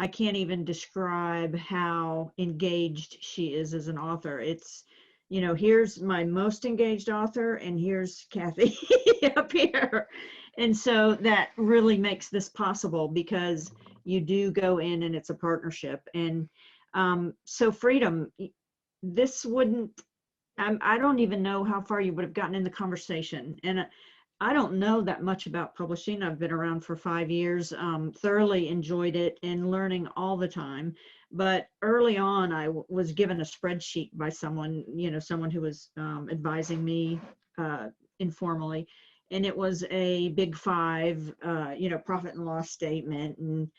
I can't even describe how engaged she is as an author. It's, you know, here's my most engaged author, and here's Kathe up here. And so that really makes this possible, because you do go in and it's a partnership. And so Freedom, this wouldn't, I don't even know how far you would have gotten in the conversation. And I don't know that much about publishing. I've been around for 5 years, thoroughly enjoyed it and learning all the time. But early on, I was given a spreadsheet by someone, you know, someone who was advising me informally. And it was a big five, you know, profit and loss statement. And,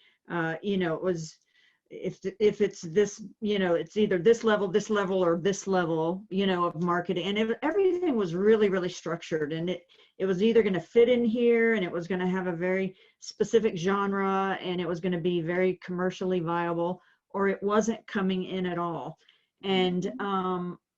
you know, it was, if it's this, you know, it's either this level, or this level, you know, of marketing. And everything was really, really structured. And it was either going to fit in here, and it was going to have a very specific genre, and it was going to be very commercially viable, or it wasn't coming in at all. And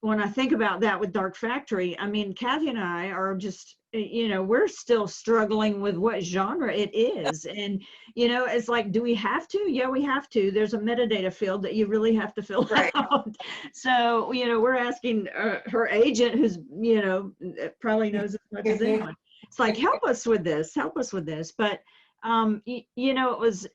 when I think about that with Dark Factory, I mean, Kathe and I are just, you know, we're still struggling with what genre it is. And, you know, it's like, do we have to? Yeah, we have to. There's a metadata field that you really have to fill out. So, you know, we're asking her agent, who's, you know, probably knows as much as anyone. It's like, help us with this, help us with this. But, you know, it was,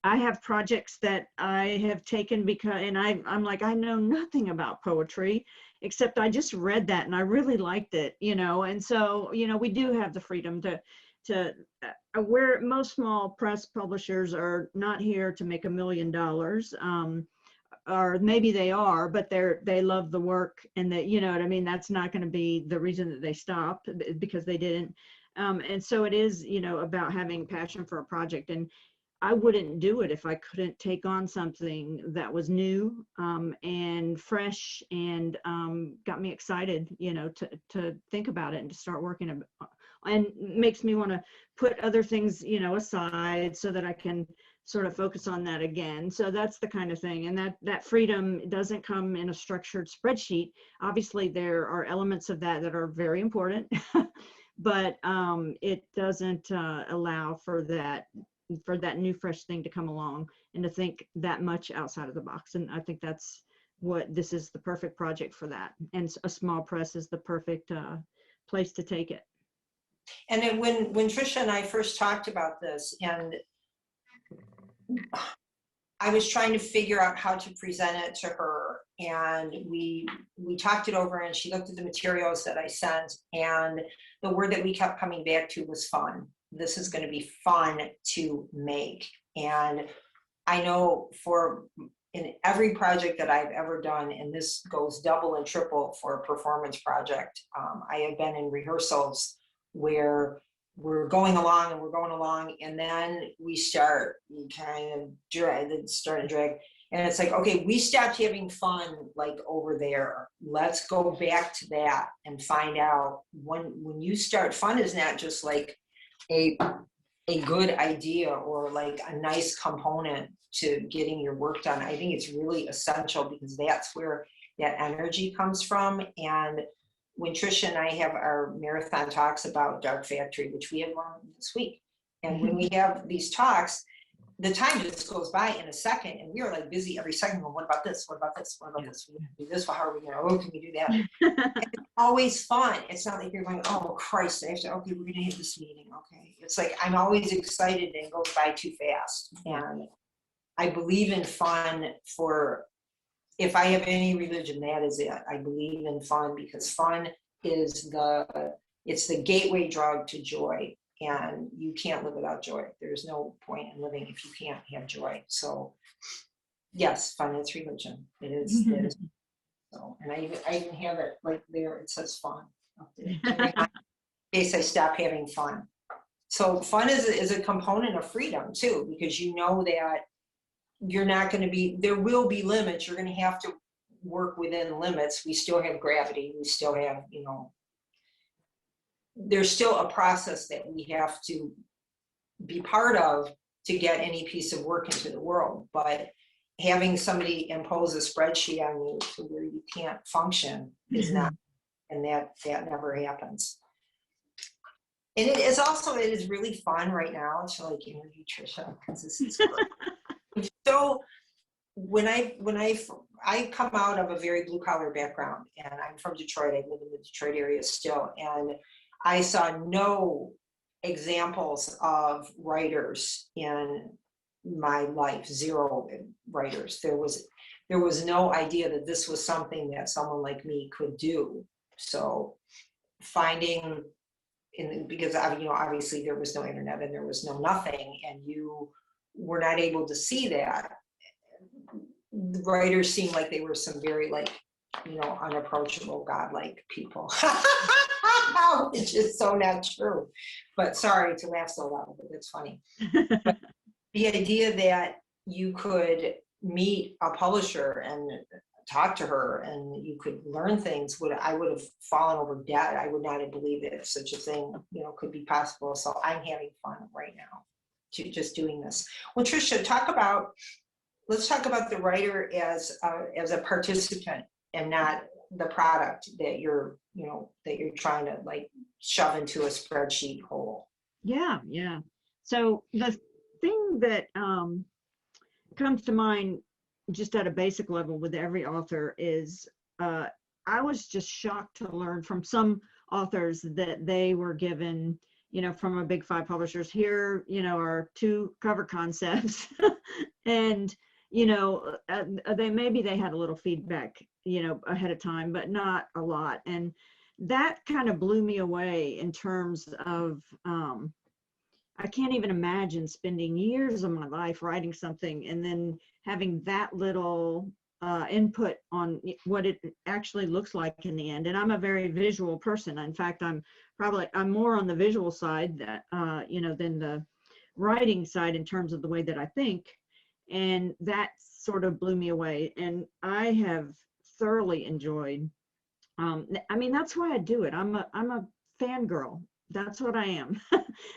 I have projects that I have taken because, and I'm like, I know nothing about poetry, except I just read that and I really liked it, you know. And so, you know, we do have the freedom to where most small press publishers are not here to make $1 million, or maybe they are, but they love the work, and that, you know what I mean, that's not going to be the reason that they stopped, because they didn't. And so it is, you know, about having passion for a project. And I wouldn't do it if I couldn't take on something that was new and fresh, and got me excited, you know, to think about it and to start working, and makes me want to put other things, you know, aside, so that I can sort of focus on that again. So that's the kind of thing. And that freedom doesn't come in a structured spreadsheet. Obviously, there are elements of that are very important, but it doesn't allow for that new fresh thing to come along and to think that much outside of the box. And I think that's what this is, the perfect project for that. And a small press is the perfect place to take it. And then when Tricia and I first talked about this, and I was trying to figure out how to present it to her, and we talked it over, and she looked at the materials that I sent, and the word that we kept coming back to was fun. This is going to be fun to make. And I know in every project that I've ever done, and this goes double and triple for a performance project, I have been in rehearsals where we're going along, and then we start drag, and it's like, okay, we stopped having fun, like, over there. Let's go back to that and find out when you start. Fun is not just like a good idea or like a nice component to getting your work done. I think it's really essential, because that's where that energy comes from. And when Tricia and I have our marathon talks about Dark Factory, which we have one this week, and when we have these talks, the time just goes by in a second, and we are like busy every second. Well, what about this? What about this? What about this? We can do this. Well, how are we going to? Oh, can we do that? And it's always fun. It's not like you're going, oh Christ, I have to. Okay, we're going to have this meeting. Okay, it's like I'm always excited, and it goes by too fast. And I believe in fun for. If I have any religion, that is it. I believe in fun, because fun is it's the gateway drug to joy, and you can't live without joy. There's no point in living if you can't have joy. So yes, fun is religion. It is. It is. So, and I even have it right there. It says fun up there, in case I stop having fun. So fun is a component of freedom too, because you know that you're not going to be, there will be limits. You're going to have to work within limits. We still have gravity. We still have, you know, there's still a process that we have to be part of to get any piece of work into the world. But having somebody impose a spreadsheet on you to where you can't function is not, and that never happens. And it is also, it is really fun right now to like interview Trisha, because this is great. So I come out of a very blue collar background, and I'm from Detroit. I live in the Detroit area still, and I saw no examples of writers in my life, zero writers. There was no idea that this was something that someone like me could do. So finding because obviously there was no internet and there was no nothing, and you were not able to see that. The writers seemed like they were some very unapproachable godlike people. Which is so not true, but sorry to laugh so loud, but it's funny. But the idea that you could meet a publisher and talk to her and you could learn things, I would have fallen over dead. I would not have believed that such a thing could be possible. So I'm having fun right now just doing this. Well, Trisha, let's talk about the writer as a participant and not the product that you're trying to like shove into a spreadsheet hole. Yeah. So the thing that comes to mind just at a basic level with every author is I was just shocked to learn from some authors that they were given, from a big 5 publishers, here, are 2 cover concepts. And, they had a little feedback, ahead of time, but not a lot. And that kind of blew me away in terms of, I can't even imagine spending years of my life writing something and then having that little input on what it actually looks like in the end. And I'm a very visual person. In fact, I'm more on the visual side that, than the writing side in terms of the way that I think. And that sort of blew me away. And I have thoroughly enjoyed, that's why I do it. I'm a fangirl. That's what I am.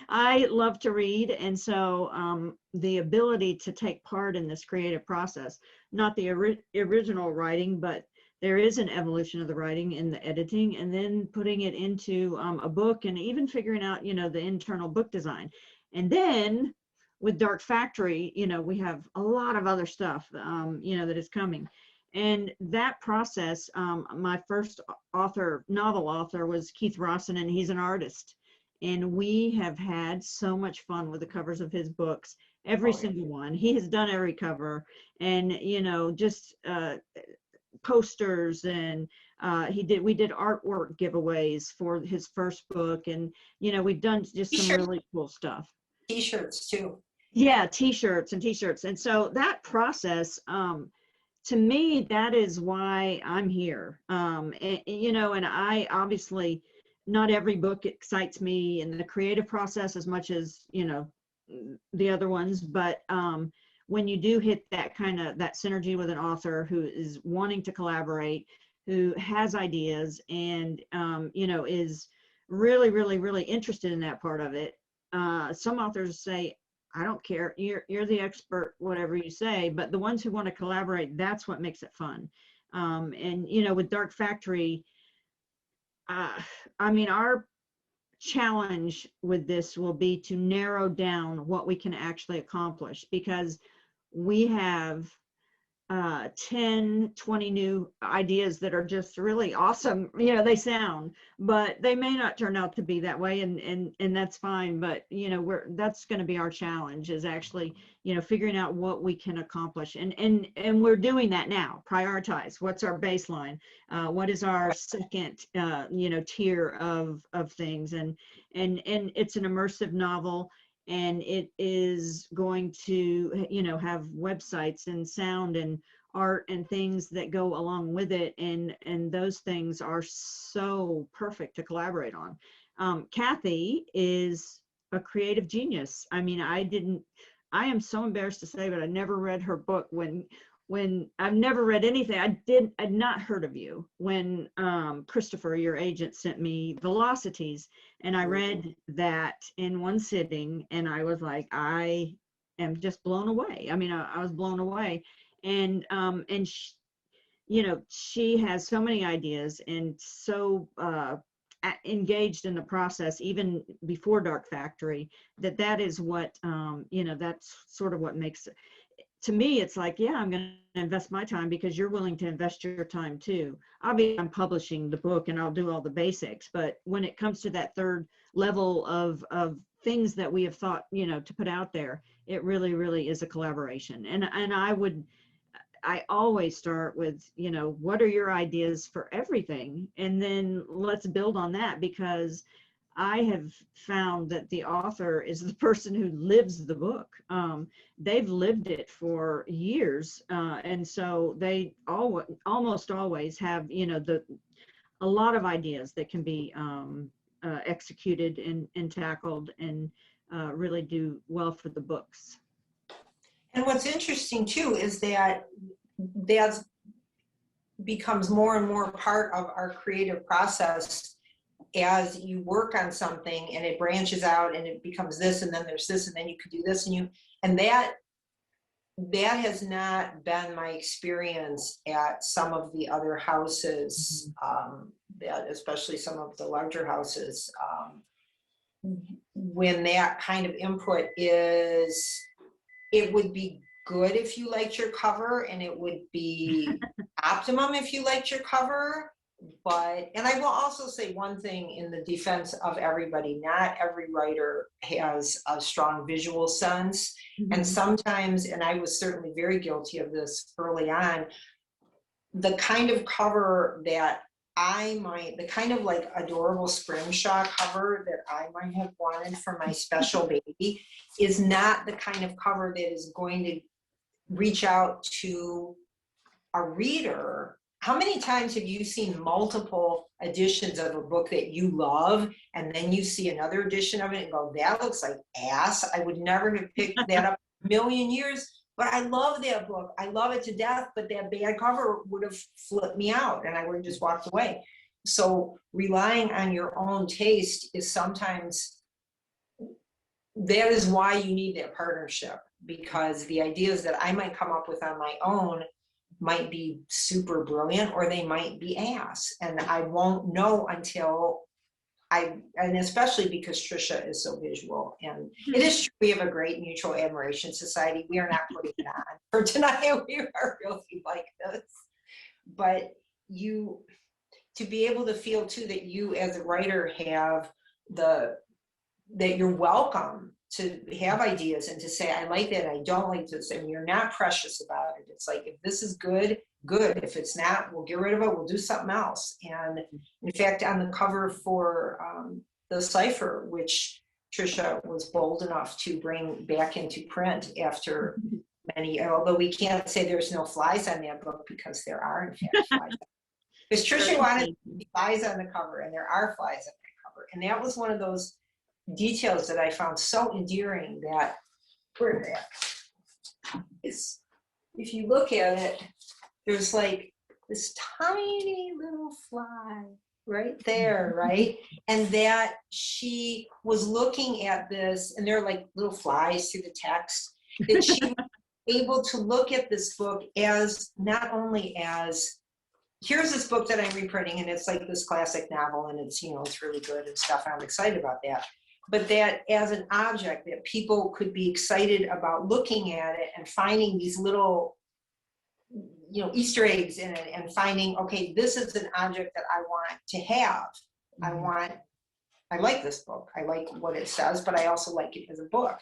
I love to read. And so the ability to take part in this creative process, not the original writing, but there is an evolution of the writing in the editing, and then putting it into a book, and even figuring out, the internal book design. And then with Dark Factory, we have a lot of other stuff, that is coming. And that process, my first novel author was Keith Rawson, and he's an artist. And we have had so much fun with the covers of his books, every single one. He has done every cover, and, just posters, and we did artwork giveaways for his first book. And, we've done just some really cool stuff. T-shirts too. Yeah, t-shirts. And so that process, to me, that is why I'm here. And I obviously, not every book excites me in the creative process as much as, the other ones. But when you do hit that synergy with an author who is wanting to collaborate, who has ideas, and, is really, really, really interested in that part of it. Some authors say, I don't care, you're the expert, whatever you say, but the ones who want to collaborate, that's what makes it fun. And, with Dark Factory, our challenge with this will be to narrow down what we can actually accomplish, because we have 10, 20 new ideas that are just really awesome. They sound, but they may not turn out to be that way, and that's fine. But that's going to be our challenge, is actually figuring out what we can accomplish, and we're doing that now. Prioritize what's our baseline, what is our second tier of things, and it's an immersive novel. And it is going to, have websites and sound and art and things that go along with it. And those things are so perfect to collaborate on. Kathe is a creative genius. I am so embarrassed to say, but I never read her book when I've never read anything. I'd not heard of you when Christopher, your agent, sent me Velocities, and I read that in one sitting, and I was like, I am just blown away. I was blown away, and she has so many ideas, and so engaged in the process, even before Dark Factory, that is what, that's sort of what makes, to me, it's like, yeah, I'm going to invest my time because you're willing to invest your time too. Obviously, I'm publishing the book and I'll do all the basics, but when it comes to that third level of things that we have thought, to put out there, it really, really is a collaboration. And I always start with, what are your ideas for everything? And then let's build on that, because I have found that the author is the person who lives the book. They've lived it for years. And so they almost always have, a lot of ideas that can be executed and tackled and really do well for the books. And what's interesting too is that becomes more and more part of our creative process as you work on something and it branches out and it becomes this, and then there's this, and then you could do this, and that has not been my experience at some of the other houses, that especially some of the larger houses, when that kind of input is, it would be good if you liked your cover, and it would be optimum if you liked your cover. But, and I will also say one thing in the defense of everybody, not every writer has a strong visual sense. And sometimes, and I was certainly very guilty of this early on, the kind of cover that the kind of like adorable scrimshaw cover that I might have wanted for my special baby is not the kind of cover that is going to reach out to a reader. How many times have you seen multiple editions of a book that you love, and then you see another edition of it and go, that looks like ass. I would never have picked that up in a million years, but I love that book. I love it to death, but that bad cover would have flipped me out and I would have just walked away. So relying on your own taste is sometimes, that is why you need that partnership, because the ideas that I might come up with on my own might be super brilliant, or they might be ass, and I won't know until and especially because Trisha is so visual. And it is true, we have a great mutual admiration society. We are not putting it on for tonight. We are really like this. But to be able to feel too that you as a writer have that you're welcome to have ideas and to say, I like that, I don't like this, and you're not precious about it. It's like, if this is good, good. If it's not, we'll get rid of it, we'll do something else. And in fact, on the cover for the cipher, which Trisha was bold enough to bring back into print after many, although we can't say there's no flies on that book, because there are in fact flies. Because Trisha wanted flies on the cover, and there are flies on the cover. And that was one of those details that I found so endearing, that is, if you look at it, there's like this tiny little fly right there, right? And that she was looking at this, and there are like little flies through the text, that she was able to look at this book as not only as, here's this book that I'm reprinting, and it's like this classic novel, and it's, it's really good and stuff, and I'm excited about that. But that as an object that people could be excited about looking at it and finding these little, Easter eggs in it, and finding, okay, this is an object that I want to have. I like this book. I like what it says, but I also like it as a book.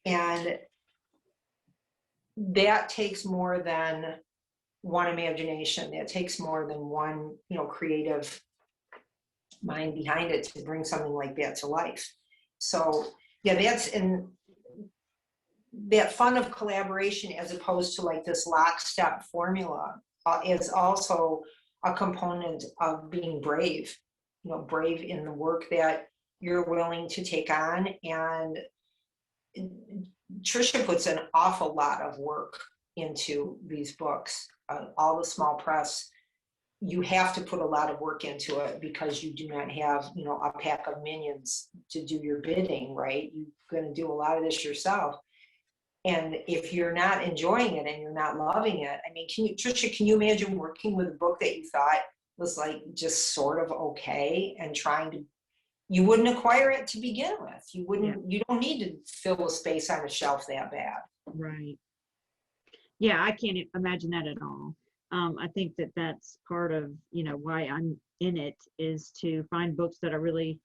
And that takes more than one imagination. That takes more than one, creative mind behind it to bring something like that to life. So yeah, that's in that fun of collaboration, as opposed to like this lockstep formula, is also a component of being brave, brave in the work that you're willing to take on. And Trisha puts an awful lot of work into these books. All the small press, you have to put a lot of work into it, because you do not have, a pack of minions to do your bidding, right? You're going to do a lot of this yourself. And if you're not enjoying it and you're not loving it, I mean, Trisha, can you imagine working with a book that you thought was like just sort of okay, and trying to, you wouldn't acquire it to begin with. You wouldn't, you don't need to fill a space on a shelf that bad. Right. Yeah, I can't imagine that at all. I think that that's part of, why I'm in it, is to find books that I really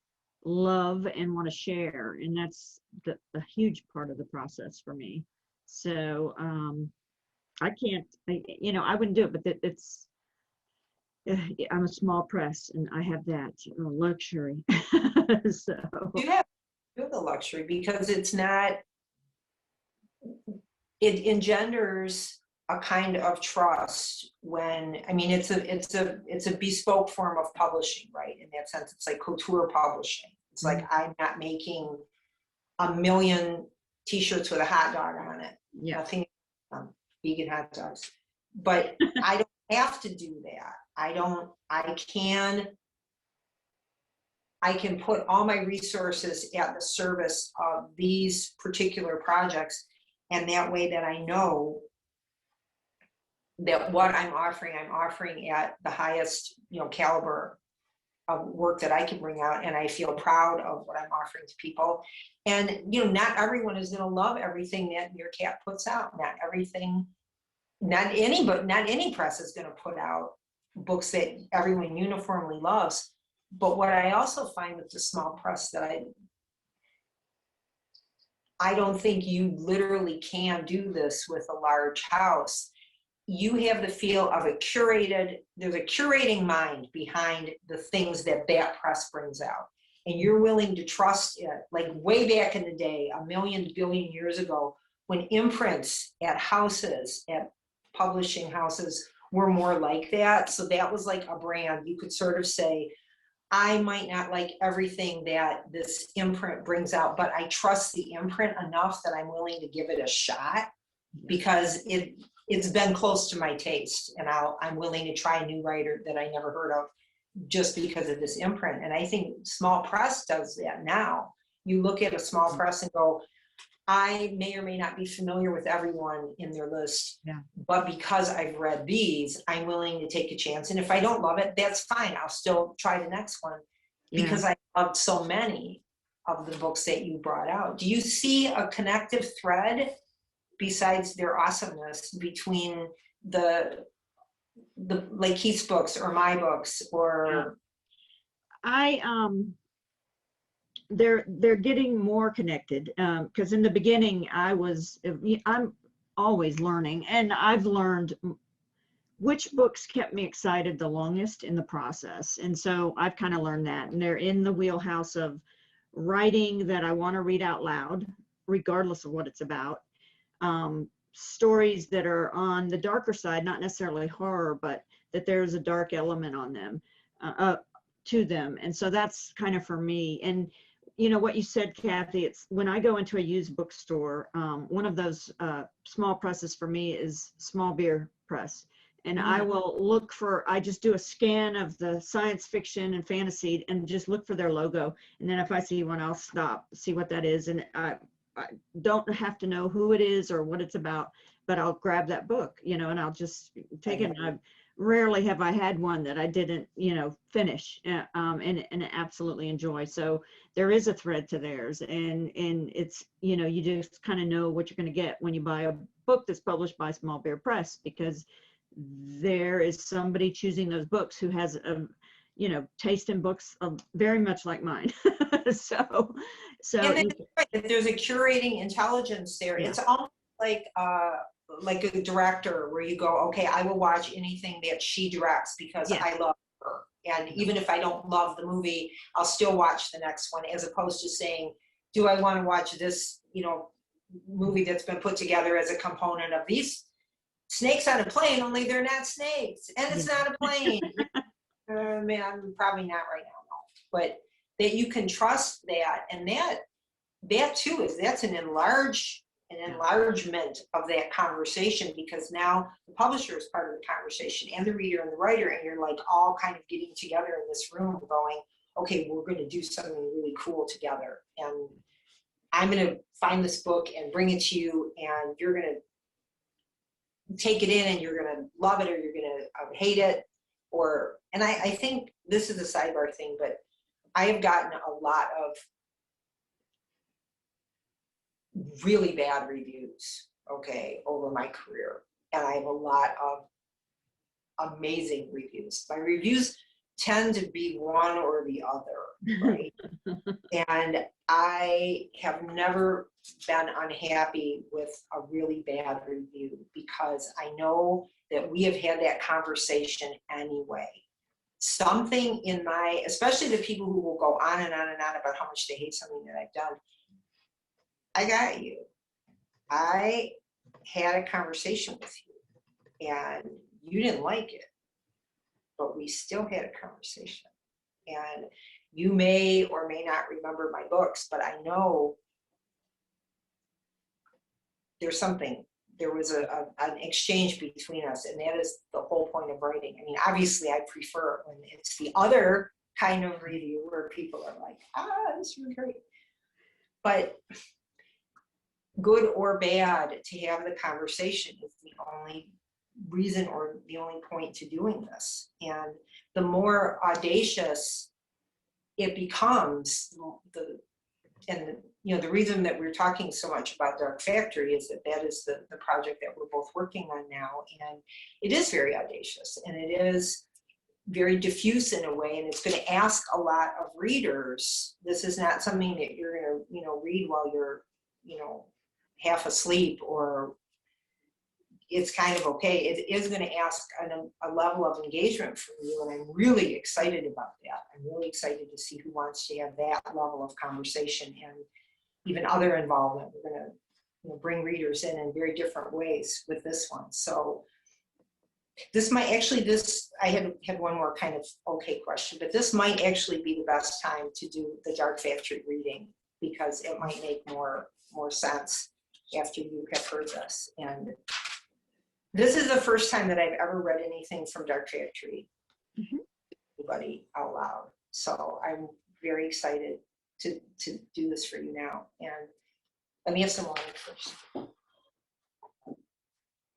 love and want to share. And that's the huge part of the process for me. So I can't, I wouldn't do it, but it's, I'm a small press and I have that luxury. So, You have the luxury because it's not, it engenders a kind of trust when, I mean, it's a bespoke form of publishing, right? In that sense, it's like couture publishing. It's like, I'm not making a million t-shirts with a hot dog on it. yeah. Nothing, vegan hot dogs. But I don't have to do that. I can put all my resources at the service of these particular projects. And that way that I know that what I'm offering at the highest, caliber of work that I can bring out. And I feel proud of what I'm offering to people. And, not everyone is going to love everything that your cat puts out. Not any press is going to put out books that everyone uniformly loves. But what I also find with the small press that I don't think you literally can do this with a large house. You have the feel of there's a curating mind behind the things that press brings out. And you're willing to trust it. Like way back in the day, a million billion years ago, when imprints at publishing houses were more like that. So that was like a brand. You could sort of say, I might not like everything that this imprint brings out, but I trust the imprint enough that I'm willing to give it a shot because it's been close to my taste, and I'm willing to try a new writer that I never heard of just because of this imprint. And I think small press does that now. You look at a small press and go, I may or may not be familiar with everyone in their list, but because I've read these, I'm willing to take a chance. And if I don't love it, that's fine. I'll still try the next one because I loved so many of the books that you brought out. Do you see a connective thread besides their awesomeness between the like Keith's books or my books or? They're getting more connected because in the beginning I'm always learning, and I've learned which books kept me excited the longest in the process. And so I've kind of learned that, and they're in the wheelhouse of writing that I want to read out loud, regardless of what it's about. Stories that are on the darker side, not necessarily horror, but that there's a dark element on them, to them. And so that's kind of for me. And what you said, Kathe, it's when I go into a used bookstore, one of those small presses for me is Small Beer Press. And I will I just do a scan of the science fiction and fantasy and just look for their logo. And then if I see one, I'll stop, see what that is. And I don't have to know who it is or what it's about, but I'll grab that book, and I'll just take it. And rarely have I had one that I didn't, finish and absolutely enjoy. So there is a thread to theirs, and it's, you just kind of know what you're going to get when you buy a book that's published by Small Bear Press, because there is somebody choosing those books who has a, taste in books very much like mine. so And there's a curating intelligence there. It's almost like a director where you go, okay, I will watch anything that she directs because I love her. And even if I don't love the movie, I'll still watch the next one, as opposed to saying, do I want to watch this, movie that's been put together as a component of these snakes on a plane, only they're not snakes. And it's not a plane. Man, probably not right now, no. But that you can trust that. And that too that's an enlargement of that conversation, because now the publisher is part of the conversation and the reader and the writer, and you're like all kind of getting together in this room going, okay, we're going to do something really cool together, and I'm going to find this book and bring it to you, and you're going to take it in and you're going to love it or you're going to hate it. and I think this is a sidebar thing, but I have gotten a lot of really bad reviews, okay, over my career. And I have a lot of amazing reviews. My reviews tend to be one or the other, right? And I have never been unhappy with a really bad review, because I know that we have had that conversation anyway. Something in my, especially the people who will go on and on and on about how much they hate something that I've done. I got you. I had a conversation with you and you didn't like it, but we still had a conversation. And you may or may not remember my books, but I know there's something. There was an exchange between us, and that is the whole point of writing. I mean, obviously I prefer it when it's the other kind of review where people are like, this was great. But good or bad, to have the conversation is the only reason or the only point to doing this. And the more audacious it becomes, the reason that we're talking so much about Dark Factory is that is the project that we're both working on now. And it is very audacious, and it is very diffuse in a way, and it's going to ask a lot of readers. This is not something that you're going to, read while you're, half asleep, or it's kind of okay. It is going to ask a level of engagement from you, and I'm really excited about that. I'm really excited to see who wants to have that level of conversation and even other involvement. We're going to bring readers in very different ways with this one. So this might actually, I had one more kind of okay question, but this might actually be the best time to do the Dark Factory reading, because it might make more sense after you have heard this. And this is the first time that I've ever read anything from Dark Factory, anybody out loud. So I'm very excited to do this for you now. And let me have some water first.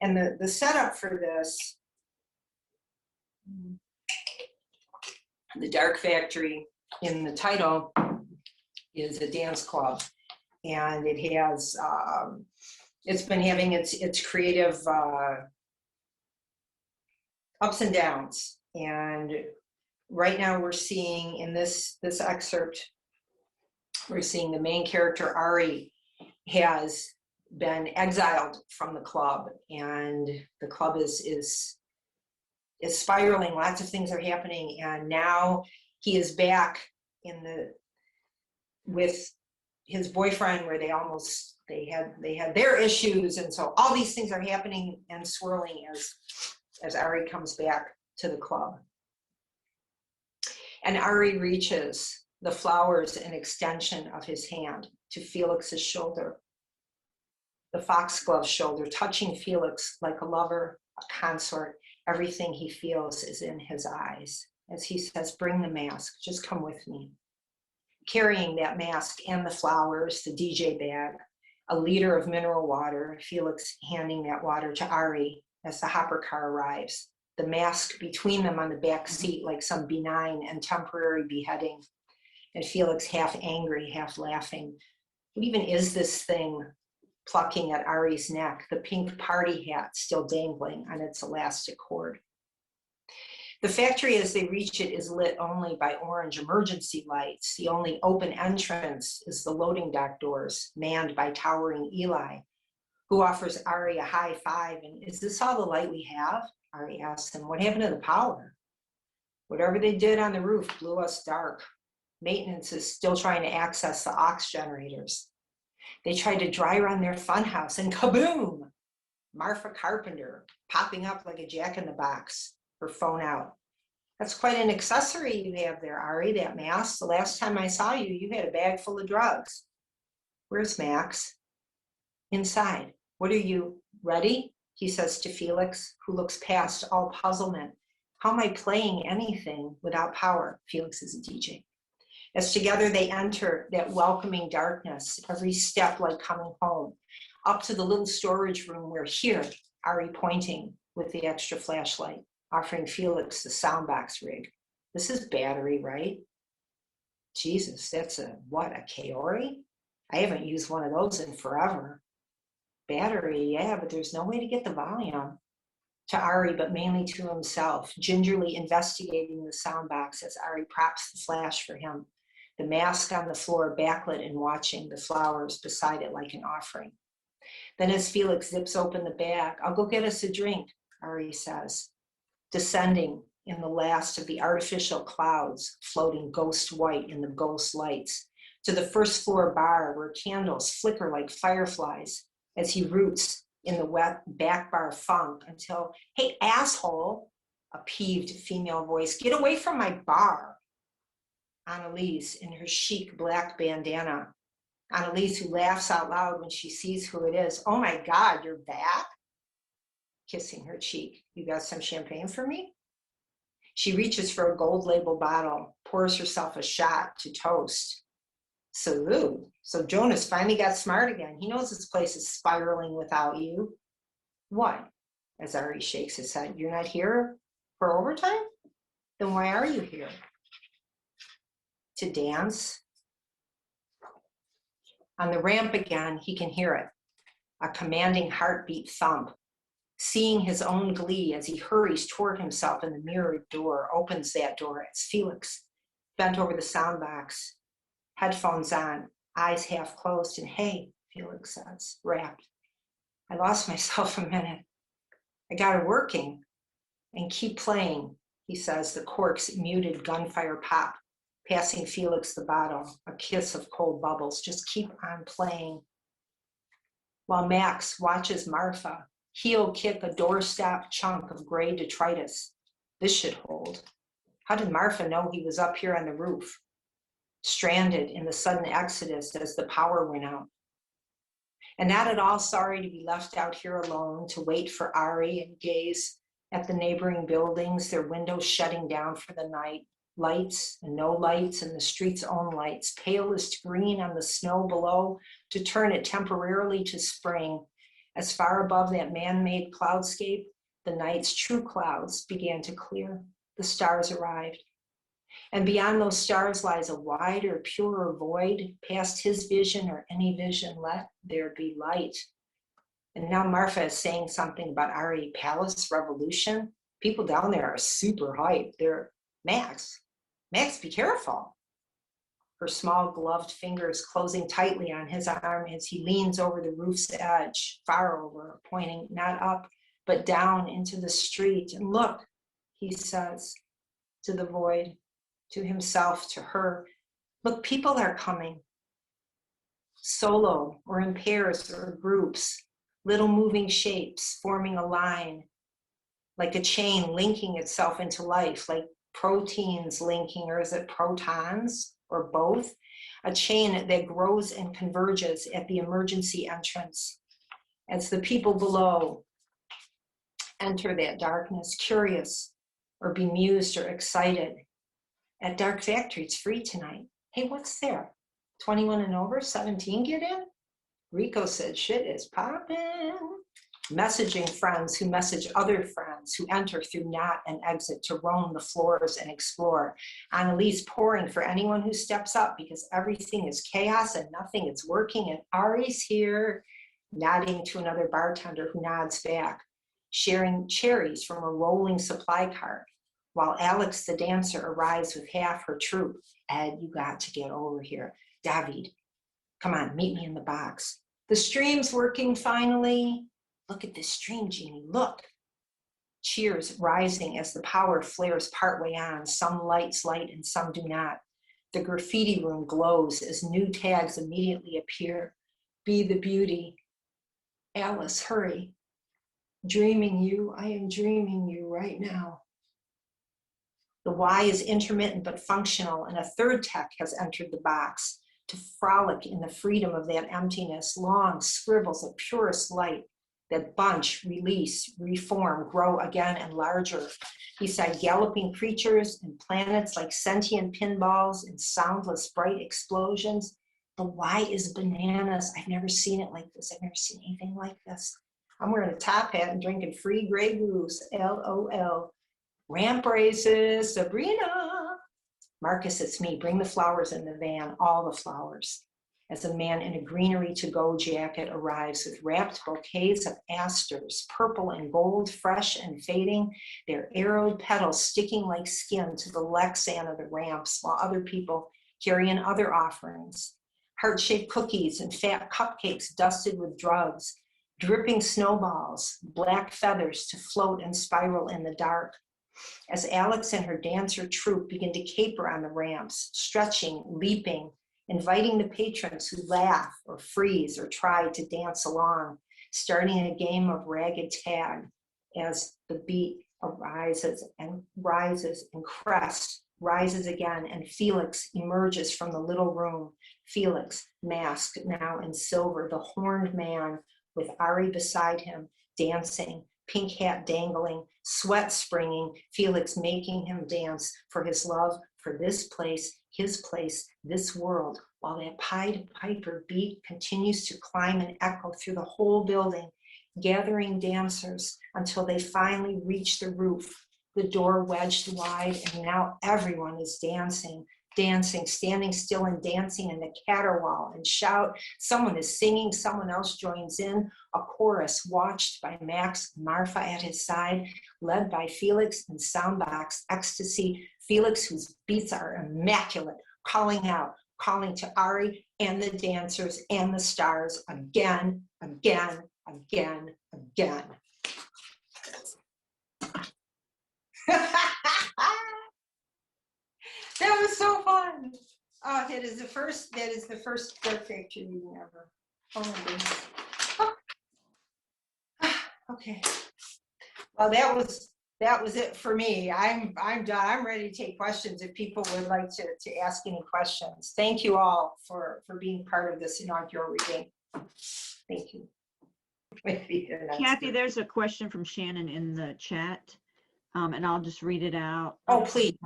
And the setup for this, the Dark Factory in the title is a dance club, and it has it's been having its creative ups and downs. And right now we're seeing in this excerpt, we're seeing the main character Ari has been exiled from the club, and the club is spiraling. Lots of things are happening, and now he is back with his boyfriend, where they had their issues, and so all these things are happening and swirling as Ari comes back to the club. And Ari reaches the flowers an extension of his hand to Felix's shoulder, the foxglove shoulder, touching Felix like a lover, a consort. Everything he feels is in his eyes as he says, "Bring the mask, just come with me." Carrying that mask and the flowers, the DJ bag, a liter of mineral water, Felix handing that water to Ari as the hopper car arrives, the mask between them on the back seat like some benign and temporary beheading, and Felix half angry, half laughing. What even is this thing plucking at Ari's neck, the pink party hat still dangling on its elastic cord? The factory, as they reach it, is lit only by orange emergency lights. The only open entrance is the loading dock doors, manned by towering Eli, who offers Ari a high five. And "Is this all the light we have?" Ari asks him. "What happened to the power?" "Whatever they did on the roof blew us dark. Maintenance is still trying to access the aux generators. They tried to dry run their funhouse, and kaboom! Marfa Carpenter popping up like a jack-in-the-box, her phone out. That's quite an accessory you have there, Ari, that mask. The last time I saw you, you had a bag full of drugs." "Where's Max?" "Inside. What are you, ready?" he says to Felix, who looks past all puzzlement. "How am I playing anything without power?" Felix is a DJ. As together they enter that welcoming darkness, every step like coming home, up to the little storage room where here, Ari pointing with the extra flashlight, offering Felix the soundbox rig. This is battery, right? Jesus, that's a Kaori? I haven't used one of those in forever. Battery, yeah, but there's no way to get the volume. To Ari, but mainly to himself, gingerly investigating the soundbox as Ari props the flash for him, the mask on the floor backlit and watching the flowers beside it like an offering. Then as Felix zips open the bag, I'll go get us a drink, Ari says, descending in the last of the artificial clouds floating ghost white in the ghost lights, to the first floor bar where candles flicker like fireflies as he roots in the wet back bar funk until, hey, asshole, a peeved female voice, get away from my bar. Annalise in her chic black bandana. Annalise who laughs out loud when she sees who it is. Oh my God, you're back? Kissing her cheek. You got some champagne for me? She reaches for a gold label bottle, pours herself a shot to toast. Salute. So Jonas finally got smart again. He knows this place is spiraling without you. What? As Ari shakes his head, you're not here for overtime? Then why are you here? To dance? On the ramp again, he can hear it, a commanding heartbeat thump. Seeing his own glee as he hurries toward himself in the mirrored door, opens that door as Felix, bent over the soundbox, headphones on, eyes half closed, and hey, Felix says, rapt. I lost myself a minute. I got it working. And keep playing, he says, the cork's muted gunfire pop, passing Felix the bottle, a kiss of cold bubbles. Just keep on playing. While Max watches Marfa heel kick a doorstop chunk of gray detritus. This should hold. How did Marfa know he was up here on the roof? Stranded in the sudden exodus as the power went out. And not at all sorry to be left out here alone to wait for Ari and gaze at the neighboring buildings, their windows shutting down for the night, lights and no lights and the street's own lights, palest green on the snow below to turn it temporarily to spring. As far above that man-made cloudscape, the night's true clouds began to clear. The stars arrived. And beyond those stars lies a wider, purer void, past his vision or any vision, let there be light. And now Marfa is saying something about Ari Palace Revolution. People down there are super hyped. They're, Max, be careful. Her small gloved fingers closing tightly on his arm as he leans over the roof's edge, far over, pointing not up, but down into the street. And look, he says, to the void, to himself, to her, look, people are coming. Solo or in pairs or groups, little moving shapes forming a line, like a chain linking itself into life, like proteins linking, or is it protons, or both? A chain that grows and converges at the emergency entrance. As the people below enter that darkness, curious or bemused or excited. At Dark Factory, it's free tonight. Hey, what's there? 21 and over, 17 get in? Rico said, shit is popping. Messaging friends who message other friends who enter through knot and exit to roam the floors and explore. Annalise pouring for anyone who steps up because everything is chaos and nothing is working. And Ari's here, nodding to another bartender who nods back, sharing cherries from a rolling supply cart, while Alex the dancer arrives with half her troupe. Ed, you got to get over here. David, come on, meet me in the box. The stream's working finally. Look at this stream, Jeannie, look. Cheers rising as the power flares partway on. Some lights light and some do not. The graffiti room glows as new tags immediately appear. Be the beauty. Alice, hurry. Dreaming you, I am dreaming you right now. The Y is intermittent but functional, and a third tech has entered the box to frolic in the freedom of that emptiness, long scribbles of purest light that bunch, release, reform, grow again and larger, beside galloping creatures and planets like sentient pinballs and soundless bright explosions. The Y is bananas. I've never seen it like this. I've never seen anything like this. I'm wearing a top hat and drinking free Grey Goose, LOL. Ramp races, Sabrina. Marcus, it's me. Bring the flowers in the van, all the flowers. As a man in a greenery to-go jacket arrives with wrapped bouquets of asters, purple and gold, fresh and fading, their arrowed petals sticking like skin to the Lexan of the ramps, while other people carry in other offerings. Heart-shaped cookies and fat cupcakes dusted with drugs, dripping snowballs, black feathers to float and spiral in the dark. As Alex and her dancer troupe begin to caper on the ramps, stretching, leaping, inviting the patrons who laugh or freeze or try to dance along, starting a game of ragged tag as the beat rises and crests, rises again, and Felix emerges from the little room. Felix, masked now in silver, the horned man with Ari beside him, dancing, pink hat dangling, sweat springing, Felix making him dance for his love for this place, his place, this world, while that Pied Piper beat continues to climb and echo through the whole building, gathering dancers until they finally reach the roof, the door wedged wide, and now everyone is dancing, standing still and dancing in the caterwaul and shout. Someone is singing, someone else joins in, a chorus watched by Max, Marfa at his side, led by Felix and Soundbox Ecstasy. Felix, whose beats are immaculate, calling out, calling to Ari and the dancers and the stars again, again, again, again. That was so fun. Oh, that is the first Dark Factory meeting ever. Oh my goodness. Oh. Okay. Well, that was it for me. I'm done. I'm ready to take questions if people would like to ask any questions. Thank you all for being part of this inaugural reading. Thank you. Kathy, there's a question from Shannon in the chat, and I'll just read it out. Oh, please.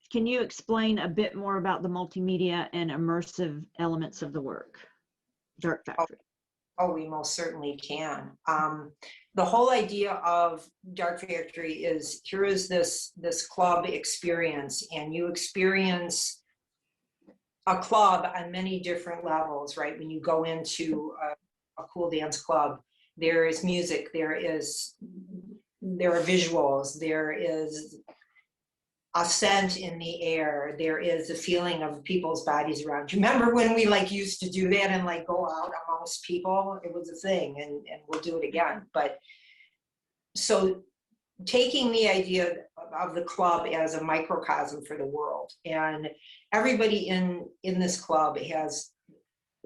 Can you explain a bit more about the multimedia and immersive elements of the work, Dark Factory? Oh, we most certainly can. The whole idea of Dark Factory is, here is this club experience, and you experience a club on many different levels, right? When you go into a cool dance club, there is music, there are visuals, there is a scent in the air, there is a feeling of people's bodies around you. Remember when we used to do that and go out amongst people? It was a thing, and we'll do it again. But so taking the idea of the club as a microcosm for the world, and everybody in this club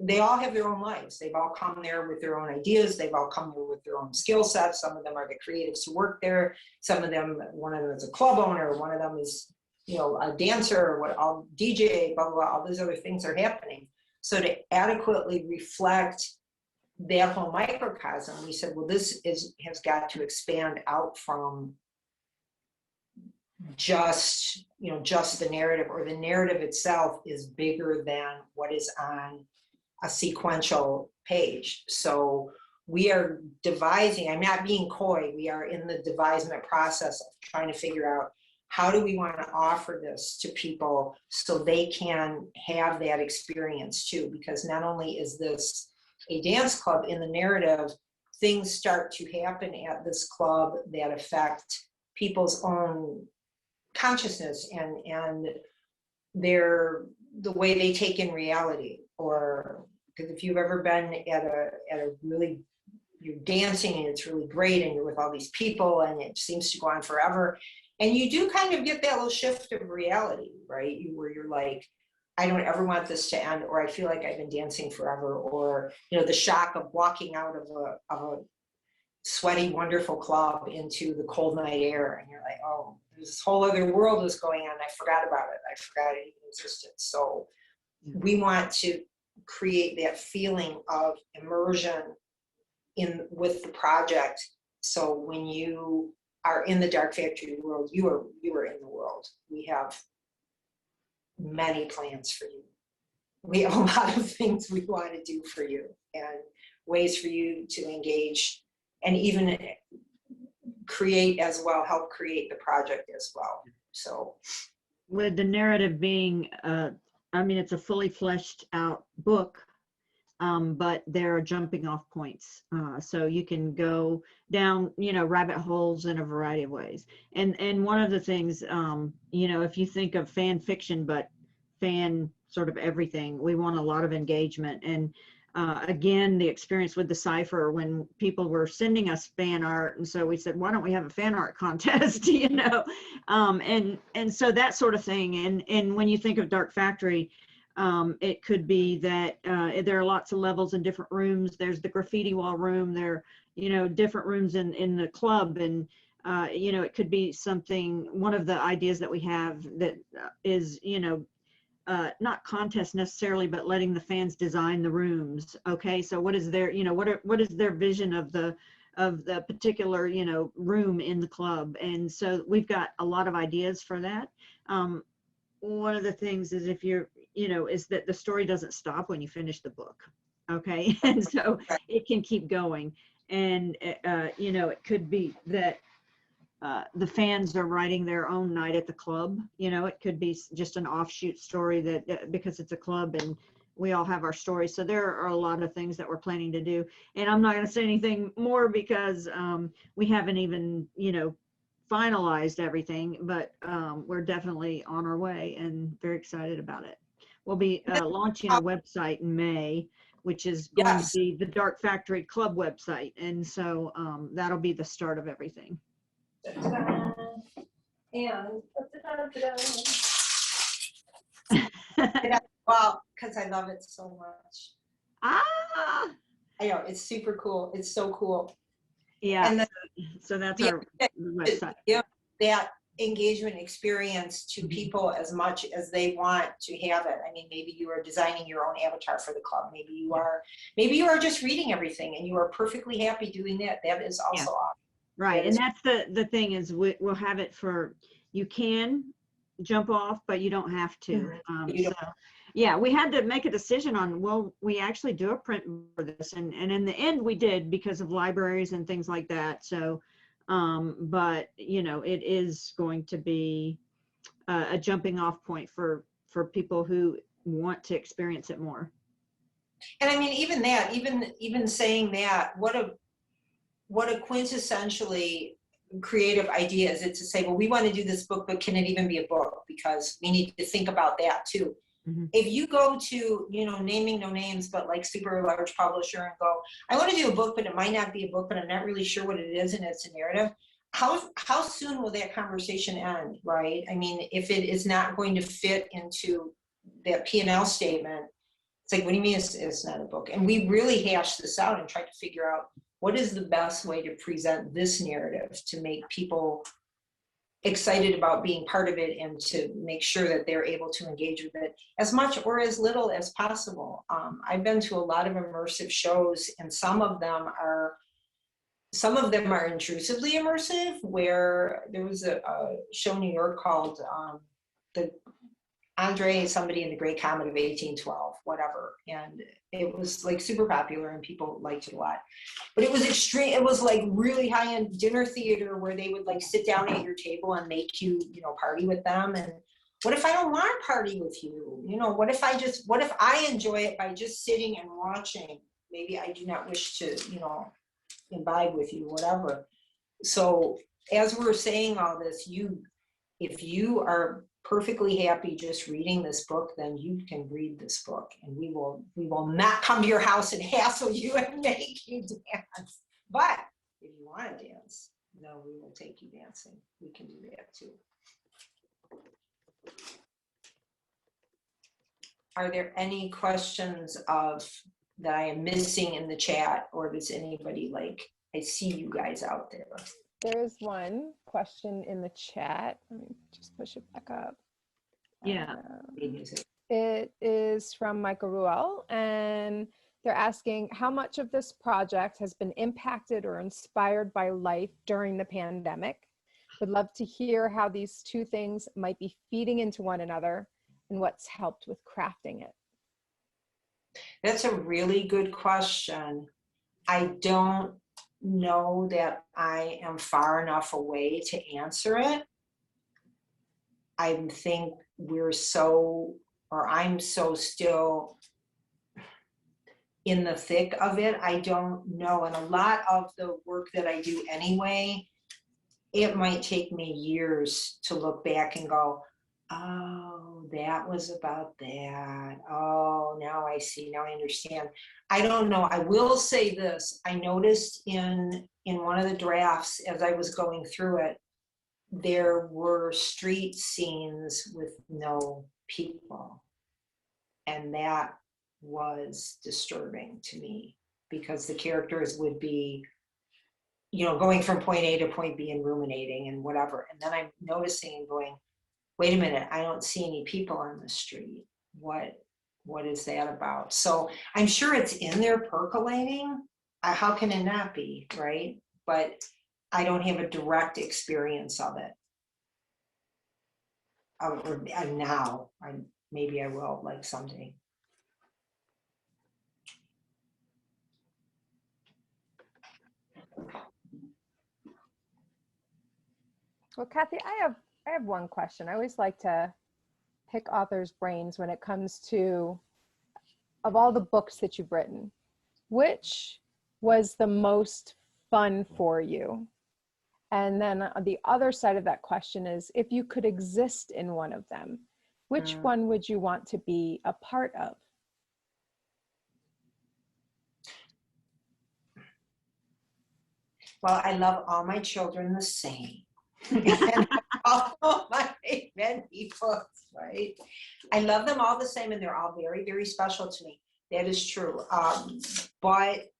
they all have their own lives. They've all come there with their own ideas. They've all come there with their own skill sets. Some of them are the creatives who work there. Some of them, one of them is a club owner. One of them is, a dancer, all DJ, blah, blah, blah. All these other things are happening. So to adequately reflect that whole microcosm, we said, well, this has got to expand out from just the narrative, or the narrative itself is bigger than what is on a sequential page. So we are devising, I'm not being coy, we are in the devisement process of trying to figure out how do we want to offer this to people so they can have that experience too, because not only is this a dance club, in the narrative, things start to happen at this club that affect people's own consciousness and the way they take in reality. Or because if you've ever been at a really, you're dancing and it's really great and you're with all these people and it seems to go on forever, and you do kind of get that little shift of reality, right? Where you're like, I don't ever want this to end, or I feel like I've been dancing forever, or the shock of walking out of a sweaty, wonderful club into the cold night air, and you're like, oh, there's this whole other world is going on. I forgot about it. I forgot it even existed. So we want to create that feeling of immersion with the project. So when you are in the Dark Factory world, you are in the world. We have many plans for you. We have a lot of things we want to do for you, and ways for you to engage, and even create as well, help create the project as well. So with the narrative being, I mean, it's a fully fleshed out book, but there are jumping off points. So you can go down, you know, rabbit holes in a variety of ways. And one of the things, you know, if you think of fan fiction, but fan sort of everything, we want a lot of engagement. And again, the experience with the cipher, when people were sending us fan art, and so we said, why don't we have a fan art contest, you know? And so that sort of thing. And when you think of Dark Factory, it could be that there are lots of levels in different rooms. There's the graffiti wall room. There, you know, different rooms in the club, and you know, it could be something. One of the ideas that we have that is, you know, not contest necessarily, but letting the fans design the rooms. Okay, so what is their, you know, what is their vision of the particular, you know, room in the club? And so we've got a lot of ideas for that. One of the things is, if you're, you know, is that the story doesn't stop when you finish the book. Okay, and so it can keep going. And you know, it could be that the fans are writing their own night at the club. You know, it could be just an offshoot story that because it's a club and we all have our stories. So there are a lot of things that we're planning to do. And I'm not going to say anything more because we haven't even, you know, finalized everything, but we're definitely on our way and very excited about it. We'll be launching a website in May, which is going to be the Dark Factory Club website. And so that'll be the start of everything. And well, because I love it so much. I know, it's super cool. It's so cool. Yeah. And so that's our website. Give that engagement experience to people as much as they want to have it. I mean, maybe you are designing your own avatar for the club. Maybe you are just reading everything and you are perfectly happy doing that. That is also awesome. Right. And that's the thing is we'll have it for, you can jump off, but you don't have to. So yeah, we had to make a decision on, will we actually do a print for this? And in the end we did, because of libraries and things like that. So, but you know, it is going to be a jumping off point for people who want to experience it more. And I mean, even that, even saying that, what a quintessentially creative idea is it to say, well, we want to do this book, but can it even be a book? Because we need to think about that too. Mm-hmm. If you go to, you know, naming no names, but like super large publisher and go, I want to do a book, but it might not be a book, but I'm not really sure what it is, and it's a narrative. How soon will that conversation end, right? I mean, if it is not going to fit into that P&L statement, it's like, what do you mean it's not a book? And we really hashed this out and tried to figure out what is the best way to present this narrative to make people excited about being part of it and to make sure that they're able to engage with it as much or as little as possible. I've been to a lot of immersive shows, and some of them are intrusively immersive, where there was a show in New York called the Andre, somebody in the Great Comet of 1812, whatever. And it was like super popular and people liked it a lot. But it was extreme. It was like really high-end dinner theater where they would like sit down at your table and make you, you know, party with them. And what if I don't want to party with you? You know, what if I enjoy it by just sitting and watching? Maybe I do not wish to, you know, imbibe with you, whatever. So as we're saying all this, if you are perfectly happy just reading this book, then you can read this book, and we will not come to your house and hassle you and make you dance. But if you want to dance, no, we will take you dancing. We can do that too. Are there any questions that I am missing in the chat, or does anybody like, I see you guys out there. There's one question in the chat. Let me just push it back up. Yeah. It is from Michael Ruel, and they're asking how much of this project has been impacted or inspired by life during the pandemic. Would love to hear how these two things might be feeding into one another and what's helped with crafting it. That's a really good question. I don't know that I am far enough away to answer it. I think I'm so still in the thick of it. I don't know. And a lot of the work that I do anyway, it might take me years to look back and go, oh, that was about that. Oh, now I see, now I understand. I don't know. I will say this. I noticed in one of the drafts as I was going through it, there were street scenes with no people. And that was disturbing to me because the characters would be, going from point A to point B and ruminating and whatever. And then I'm noticing and going, wait a minute, I don't see any people on the street. What is that about? So I'm sure it's in there percolating. How can it not be, right? But I don't have a direct experience of it. Now, maybe I will, like someday. Well, Kathe, I have one question. I always like to pick authors' brains when it comes to, of all the books that you've written, which was the most fun for you? And then the other side of that question is, if you could exist in one of them, which one would you want to be a part of? Well, I love all my children the same. And all my many books, right? I love them all the same, and they're all very, very special to me. That is true. But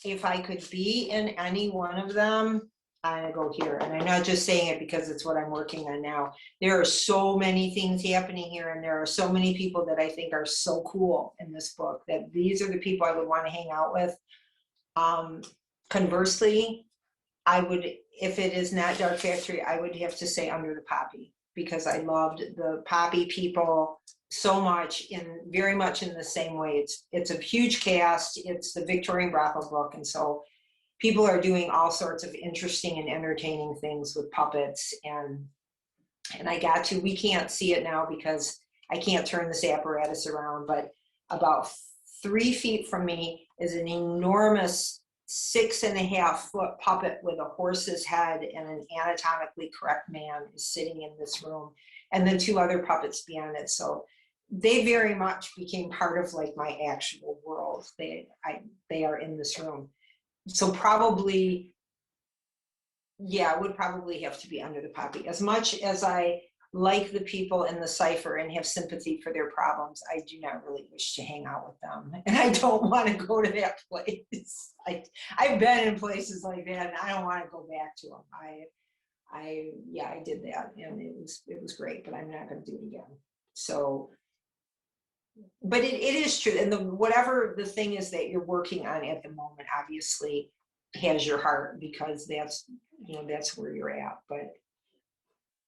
if I could be in any one of them, I go here. And I'm not just saying it because it's what I'm working on now. There are so many things happening here, and there are so many people that I think are so cool in this book that these are the people I would want to hang out with. Conversely, I would, if it is not Dark Factory, I would have to say Under the Poppy, because I loved the Poppy people so much, very much in the same way. It's a huge cast. It's the Victorian brothel book, and so people are doing all sorts of interesting and entertaining things with puppets. And we can't see it now because I can't turn this apparatus around, but about 3 feet from me is an enormous 6.5-foot puppet with a horse's head, and an anatomically correct man is sitting in this room, and then 2 other puppets beyond it. So they very much became part of like my actual world. They are in this room. So probably, yeah, it would probably have to be Under the Poppy. As much as I like the people in the cipher and have sympathy for their problems, I do not really wish to hang out with them. And I don't want to go to that place. I've been in places like that, and I don't want to go back to them. I did that, and it was great, but I'm not going to do it again. So, but it is true. And whatever the thing is that you're working on at the moment, obviously has your heart, because that's where you're at. But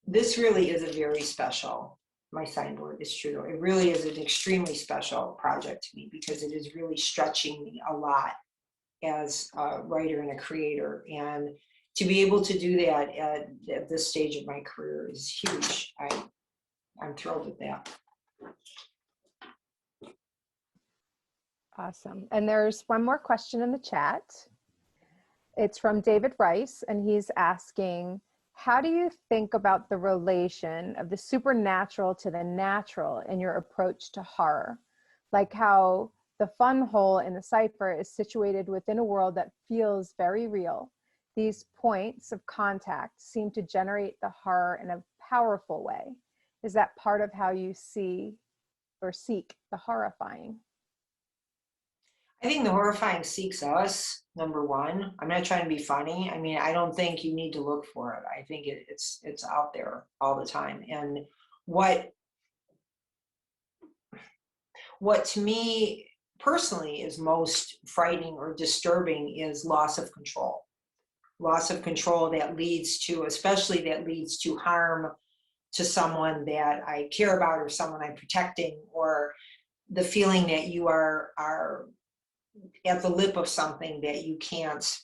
this really is a very special, my signboard is true though. It really is an extremely special project to me, because it is really stretching me a lot as a writer and a creator. And to be able to do that at this stage of my career is huge. I'm thrilled with that. Awesome. And there's one more question in the chat. It's from David Rice, and he's asking, how do you think about the relation of the supernatural to the natural in your approach to horror? Like how the fun hole in the cipher is situated within a world that feels very real. These points of contact seem to generate the horror in a powerful way. Is that part of how you see or seek the horrifying? I think the horrifying seeks us, number one. I'm not trying to be funny. I mean, I don't think you need to look for it. I think it's out there all the time. And what to me personally is most frightening or disturbing is loss of control. Loss of control that leads to harm to someone that I care about, or someone I'm protecting, or the feeling that you are at the lip of something that you can't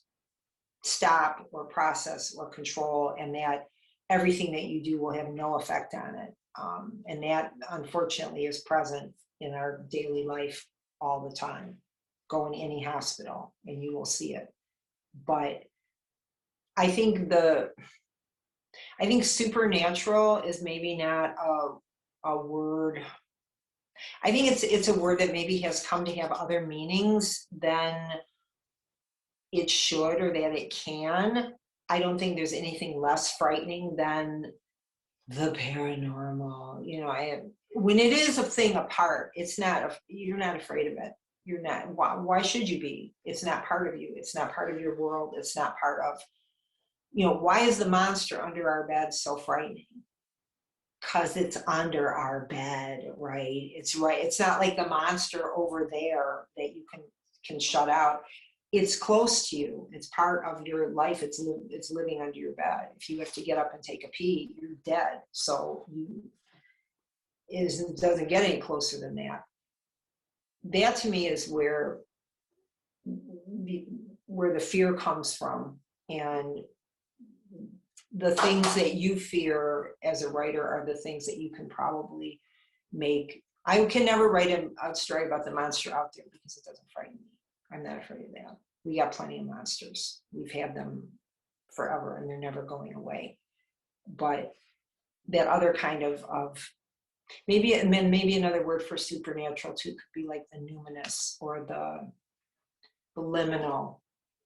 stop or process or control, and that everything that you do will have no effect on it. And that unfortunately is present in our daily life all the time. Go in any hospital and you will see it. But I think supernatural is maybe not a word. I think it's a word that maybe has come to have other meanings than it should or that it can. I don't think there's anything less frightening than the paranormal. You know, when it is a thing apart, you're not afraid of it. You're not. Why should you be? It's not part of you. It's not part of your world. It's not part of, why is the monster under our bed so frightening? Because it's under our bed, right? It's right. It's not like the monster over there that you can shut out. It's close to you. It's part of your life. It's living under your bed. If you have to get up and take a pee, you're dead. So it doesn't get any closer than that. That to me is where the fear comes from. And the things that you fear as a writer are the things that you can probably make. I can never write a story about the monster out there because it doesn't frighten me. I'm not afraid of that. We got plenty of monsters. We've had them forever and they're never going away. But that other kind of maybe another word for supernatural too could be like the numinous or the liminal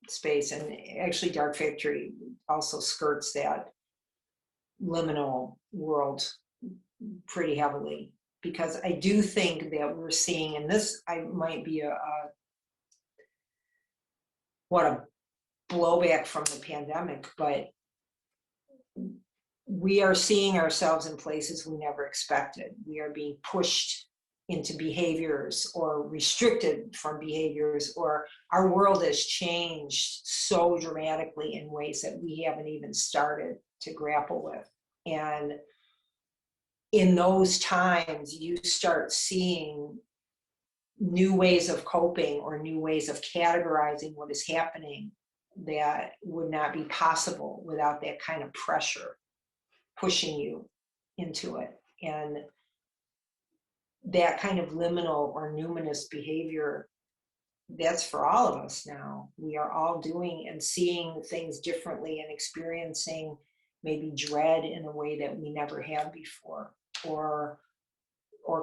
space. And actually Dark Factory also skirts that liminal world pretty heavily, because I do think that we're seeing, and this I might be a blowback from the pandemic, but we are seeing ourselves in places we never expected. We are being pushed into behaviors or restricted from behaviors, or our world has changed so dramatically in ways that we haven't even started to grapple with. And in those times, you start seeing new ways of coping or new ways of categorizing what is happening that would not be possible without that kind of pressure pushing you into it. And that kind of liminal or numinous behavior, that's for all of us now. We are all doing and seeing things differently and experiencing maybe dread in a way that we never had before, or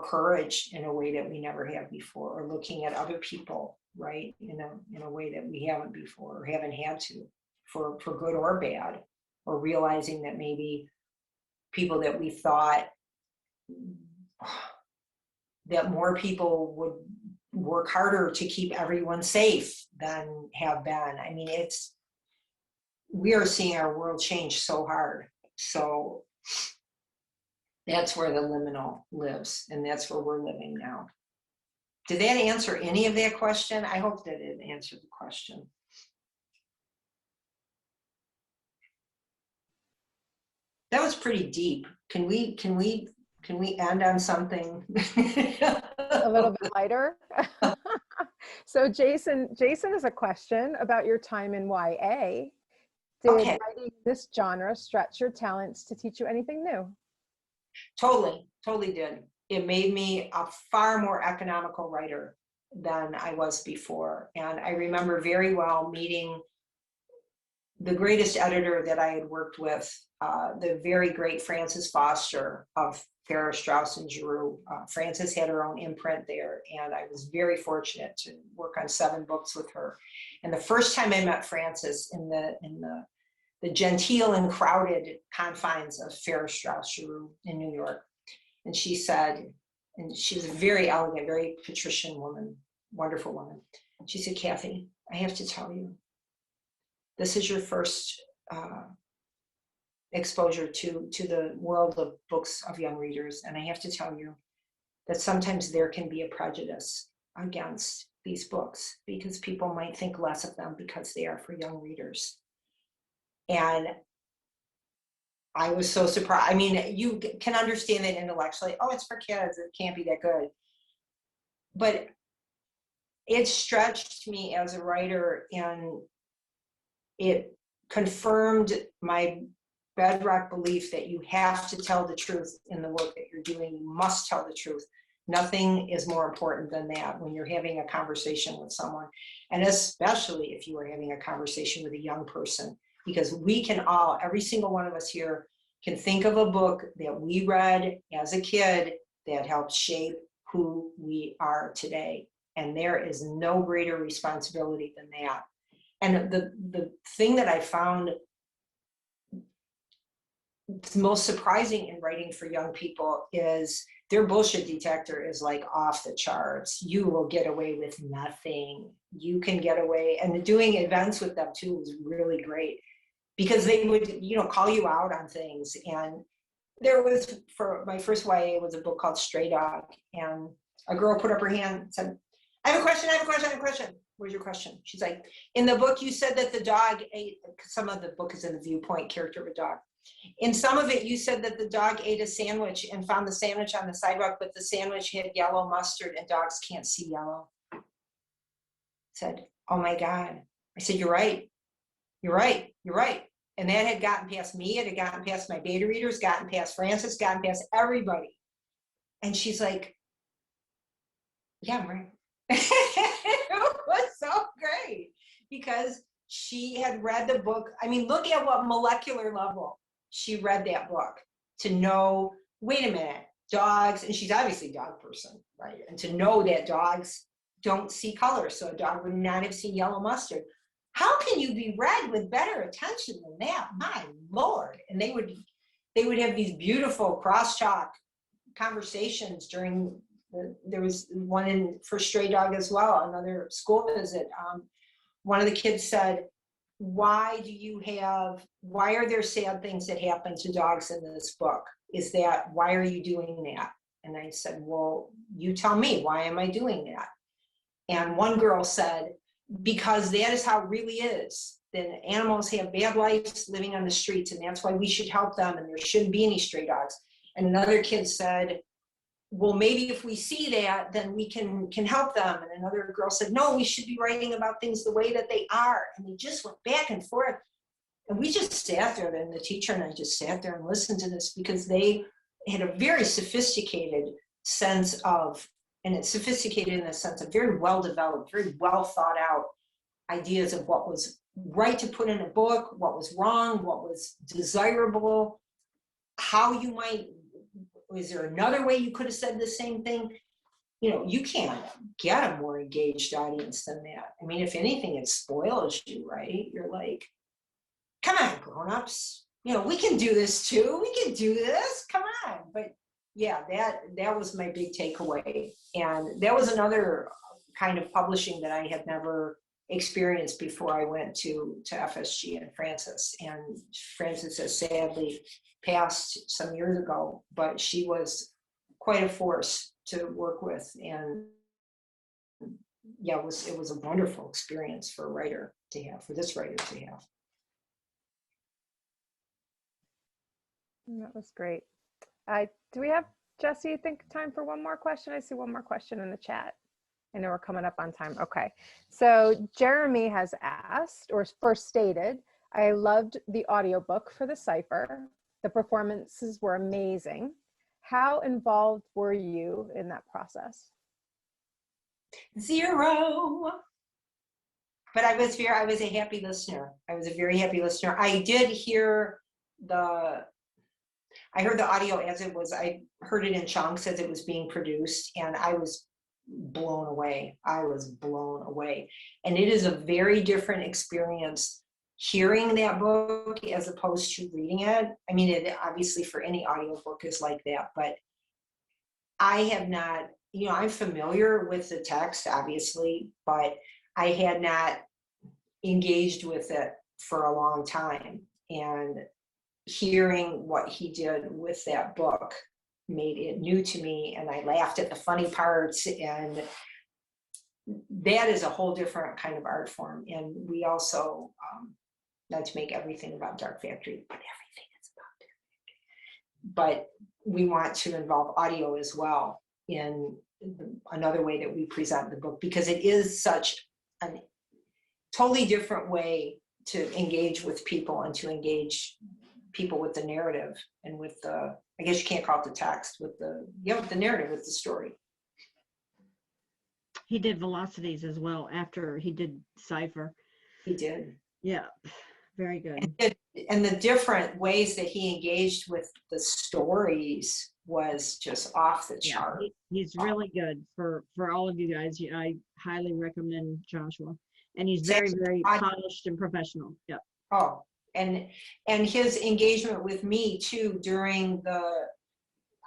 courage in a way that we never have before, or looking at other people, right, in a way that we haven't before or haven't had to, for good or bad, or realizing that maybe people that we thought that more people would work harder to keep everyone safe than have been. I mean, we are seeing our world change so hard. So that's where the liminal lives, and that's where we're living now. Did that answer any of that question? I hope that it answered the question. That was pretty deep. Can we end on something A little bit lighter? So Jason has a question about your time in YA. Did writing this genre stretch your talents to teach you anything new? Totally did. It made me a far more economical writer than I was before. And I remember very well meeting the greatest editor that I had worked with, the very great Frances Foster of Farrar, Straus and Giroux. Frances had her own imprint there, and I was very fortunate to work on 7 books with her. And the first time I met Frances in the genteel and crowded confines of Farrar, Straus, Giroux in New York, and she said, and she was a very elegant, very patrician woman, wonderful woman. She said, "Kathe, I have to tell you, this is your first exposure to the world of books of young readers. And I have to tell you that sometimes there can be a prejudice against these books because people might think less of them because they are for young readers." And I was so surprised. I mean, you can understand it intellectually. Oh, it's for kids. It can't be that good. But it stretched me as a writer, and it confirmed my bedrock belief that you have to tell the truth in the work that you're doing. You must tell the truth. Nothing is more important than that when you're having a conversation with someone, and especially if you are having a conversation with a young person, because we can all, every single one of us here, can think of a book that we read as a kid that helped shape who we are today. And there is no greater responsibility than that. And the thing that I found most surprising in writing for young people is their bullshit detector is like off the charts. You will get away with nothing. You can get away, and doing events with them too was really great, because they would, call you out on things. And there was, for my first YA was a book called Stray Dog, and a girl put up her hand and said, I have a question. Where's your question? She's like, in the book you said that the dog ate, some of the book is in the viewpoint character of a dog. In some of it, you said that the dog ate a sandwich and found the sandwich on the sidewalk, but the sandwich had yellow mustard and dogs can't see yellow. I said, oh my God. I said, you're right. And that had gotten past me, it had gotten past my beta readers, gotten past Frances, gotten past everybody. And she's like, yeah, I'm right. It was so great, because she had read the book. I mean, look at what molecular level she read that book to know, wait a minute, dogs, and she's obviously a dog person, right? And to know that dogs don't see color, so a dog would not have seen yellow mustard. How can you be read with better attention than that? My Lord. And they would have these beautiful cross-talk conversations during there was one for Stray Dog as well, another school visit. One of the kids said, why are there sad things that happen to dogs in this book? Why are you doing that? And I said, well, you tell me, why am I doing that? And one girl said, because that is how it really is. Then animals have bad lives living on the streets, and that's why we should help them, and there shouldn't be any stray dogs. And another kid said, well, maybe if we see that, then we can help them. And another girl said, no, we should be writing about things the way that they are. And they just went back and forth. And we just sat there, and the teacher and I just sat there and listened to this, because they had a very sophisticated sense of, and it's sophisticated in the sense of very well developed, very well thought out ideas of what was right to put in a book, what was wrong, what was desirable, how you might, is there another way you could have said the same thing? You can't get a more engaged audience than that. I mean, if anything, it spoils you, right? You're like, come on, grown-ups. We can do this too. We can do this. Come on. But yeah, that was my big takeaway. And that was another kind of publishing that I had never experienced before I went to FSG and Frances. And Frances has sadly passed some years ago, but she was quite a force to work with. And yeah, it was a wonderful experience for a writer to have, for this writer to have. That was great. Do we have, Jesse, you think time for one more question? I see one more question in the chat. I know we're coming up on time. Okay. So Jeremy has asked, or first stated, I loved the audiobook for the cipher. The performances were amazing. How involved were you in that process? 0. But I was a happy listener. I was a very happy listener. I did hear I heard the audio as it was, I heard it in chunks as it was being produced, and I was blown away. And it is a very different experience hearing that book as opposed to reading it. I mean, it obviously for any audiobook is like that, but I have not, I'm familiar with the text, obviously, but I had not engaged with it for a long time. And hearing what he did with that book made it new to me, and I laughed at the funny parts, and that is a whole different kind of art form. And we also, not to make everything about Dark Factory, but everything is about Dark Factory. But we want to involve audio as well in another way that we present the book, because it is such a totally different way to engage with people and to engage people with the narrative and with the, I guess you can't call it the text, with the, yeah, with the narrative, with the story. He did velocities as well after he did Cypher. He did. Yeah, very good. And the different ways that he engaged with the stories was just off the Yeah, chart. he's really good for all of you guys. I highly recommend Joshua, and he's very, very polished and professional. Yep. Oh, and his engagement with me too during the,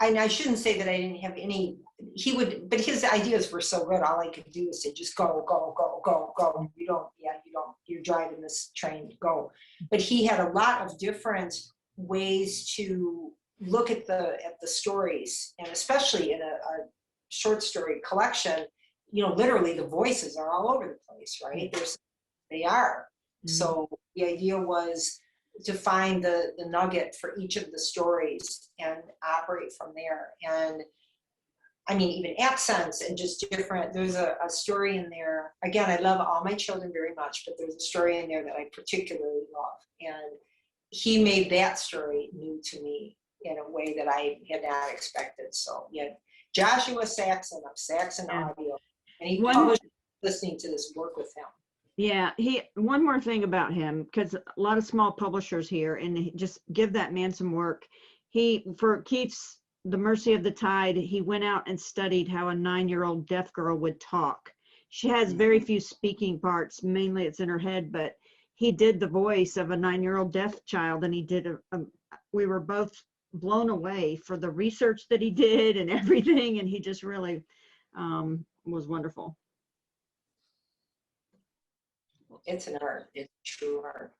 I shouldn't say that I didn't have any, he would, but his ideas were so good. All I could do is say, just go, go, go, go, go. You don't, you're driving this train, go. But he had a lot of different ways to look at the stories, and especially in a short story collection, you know, literally the voices are all over the place, right? They are. So the idea was to find the nugget for each of the stories and operate from there. And I mean, even accents and just different, there's a story in there. Again, I love all my children very much, but there's a story in there that I particularly love. And he made that story new to me in a way that I had not expected. So yeah, Joshua Saxon of Saxon Audio. And he published listening to this work with him. Yeah, one more thing about him, because a lot of small publishers here, and just give that man some work. For Keith's The Mercy of the Tide, he went out and studied how a 9-year-old deaf girl would talk. She has very few speaking parts, mainly it's in her head, but he did the voice of a 9-year-old deaf child, and he did we were both blown away for the research that he did and everything, and he just really was wonderful. It's an art. It's true art.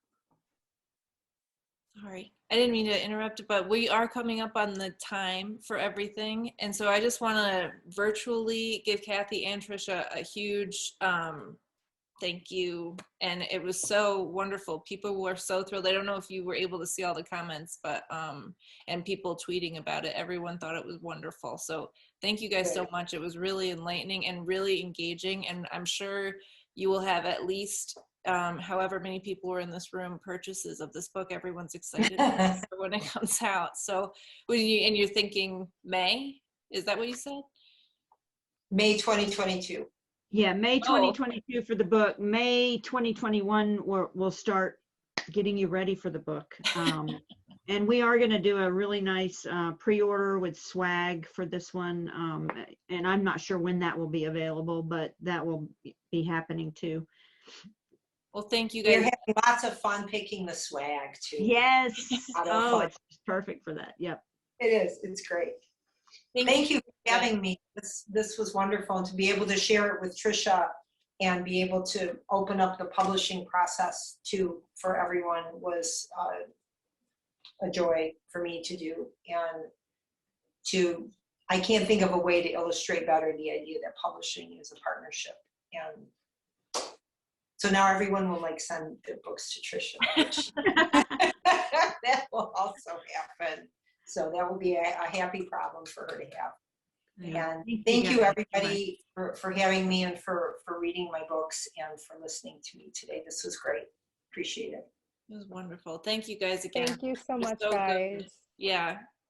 Sorry, I didn't mean to interrupt, but we are coming up on the time for everything. And so I just want to virtually give Kathe and Trisha a huge thank you. And it was so wonderful. People were so thrilled. I don't know if you were able to see all the comments, but and people tweeting about it. Everyone thought it was wonderful. So thank you guys so much. It was really enlightening and really engaging. And I'm sure you will have at least however many people were in this room purchases of this book. Everyone's excited when it comes out. So and you're thinking May, is that what you said? May 2022. Yeah, May 2022 for the book. May 2021 we'll start getting you ready for the book. And we are going to do a really nice pre-order with swag for this one. And I'm not sure when that will be available, but that will be happening too. Well, thank you guys. We're having lots of fun picking the swag too. Yes. Oh, it's perfect for that. Yep. It is. It's great. Thank you for having me. This was wonderful, and to be able to share it with Trisha and be able to open up the publishing process for everyone was a joy for me to do. And I can't think of a way to illustrate better the idea that publishing is a partnership. And so now everyone will send their books to Trisha. That will also happen. So that will be a happy problem for her to have. Yeah. And thank you everybody for having me and for reading my books and for listening to me today. This was great. Appreciate it. It was wonderful. Thank you guys again. Thank you so much, So guys. good. Yeah.